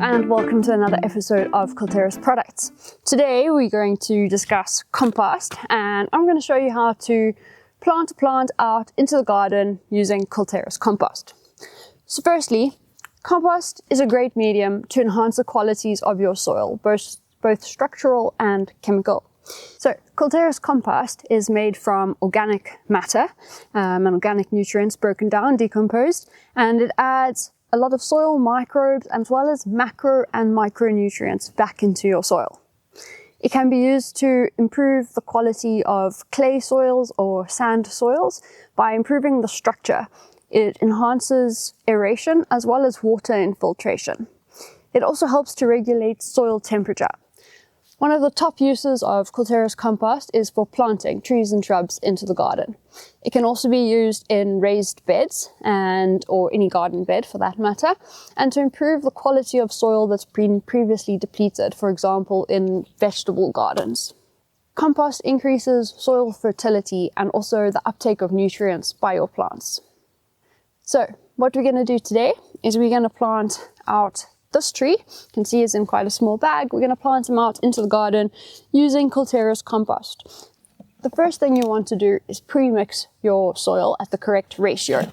and welcome to another episode of Culterra's products. Today we're going to discuss compost, and I'm going to show you how to plant a plant out into the garden using Culterra's compost. So firstly, compost is a great medium to enhance the qualities of your soil, both structural and chemical. So Culterra's compost is made from organic matter and organic nutrients broken down, decomposed, and it adds a lot of soil microbes as well as macro and micronutrients back into your soil. It can be used to improve the quality of clay soils or sand soils by improving the structure. It enhances aeration as well as water infiltration. It also helps to regulate soil temperature. One of the top uses of Culterra's compost is for planting trees and shrubs into the garden. It can also be used in raised beds or any garden bed for that matter, and to improve the quality of soil that's been previously depleted, for example in vegetable gardens. Compost increases soil fertility and also the uptake of nutrients by your plants. So what we're going to do today is we're going to plant out this tree. You can see it's in quite a small bag. We're going to plant them out into the garden using Culterra's compost. The first thing you want to do is pre-mix your soil at the correct ratio.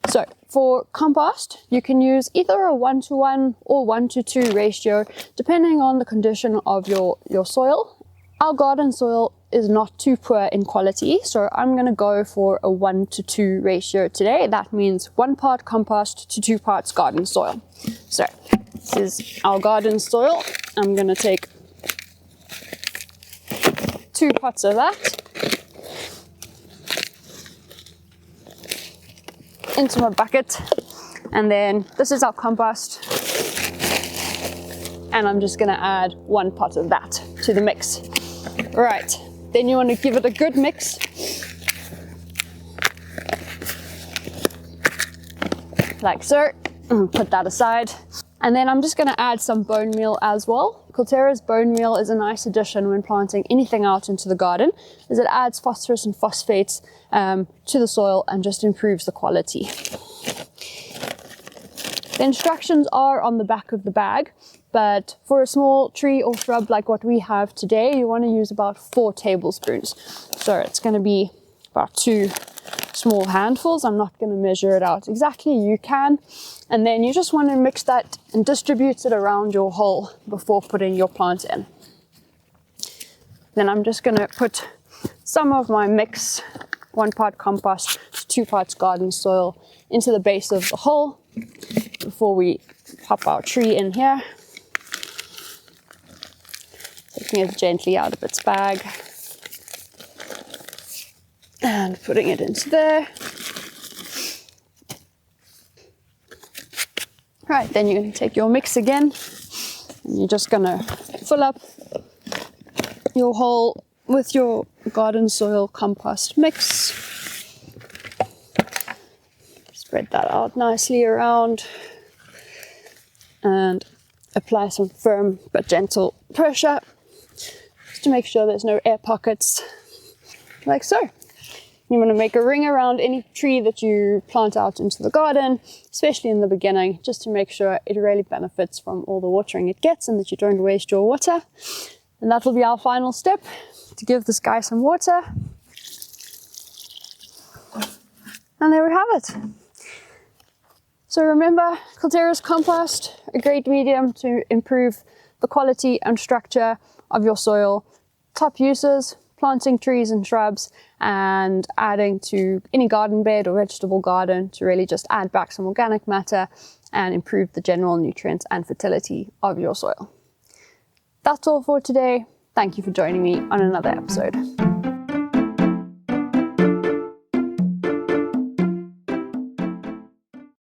So for compost, you can use either a 1:1 or 1:2 ratio, depending on the condition of your soil. Our garden soil is not too poor in quality, so I'm going to go for a 1:2 ratio today. That means 1 part compost to 2 parts garden soil. So this is our garden soil. I'm going to take 2 pots of that into my bucket, and then this is our compost, and I'm just going to add 1 pot of that to the mix. Right, then you want to give it a good mix. Like so. Put that aside. And then I'm just going to add some bone meal as well. Culterra's bone meal is a nice addition when planting anything out into the garden, as it adds phosphorus and phosphates to the soil and just improves the quality. The instructions are on the back of the bag, but for a small tree or shrub like what we have today, you want to use about 4 tablespoons. So it's going to be about 2 small handfuls. I'm not going to measure it out exactly, you can. And then you just want to mix that and distribute it around your hole before putting your plant in. Then I'm just going to put some of my mix, 1 part compost to 2 parts garden soil, into the base of the hole before we pop our tree in here. Taking it gently out of its bag and putting it into there. Right, then you're going to take your mix again, and you're just going to fill up your hole with your garden soil compost mix. Spread that out nicely around and apply some firm but gentle pressure just to make sure there's no air pockets, like so. You want to make a ring around any tree that you plant out into the garden, especially in the beginning, just to make sure it really benefits from all the watering it gets and that you don't waste your water. And that will be our final step, to give this guy some water. And there we have it. So remember, Culterra's compost, a great medium to improve the quality and structure of your soil. Top uses: planting trees and shrubs, and adding to any garden bed or vegetable garden to really just add back some organic matter and improve the general nutrients and fertility of your soil. That's all for today. Thank you for joining me on another episode.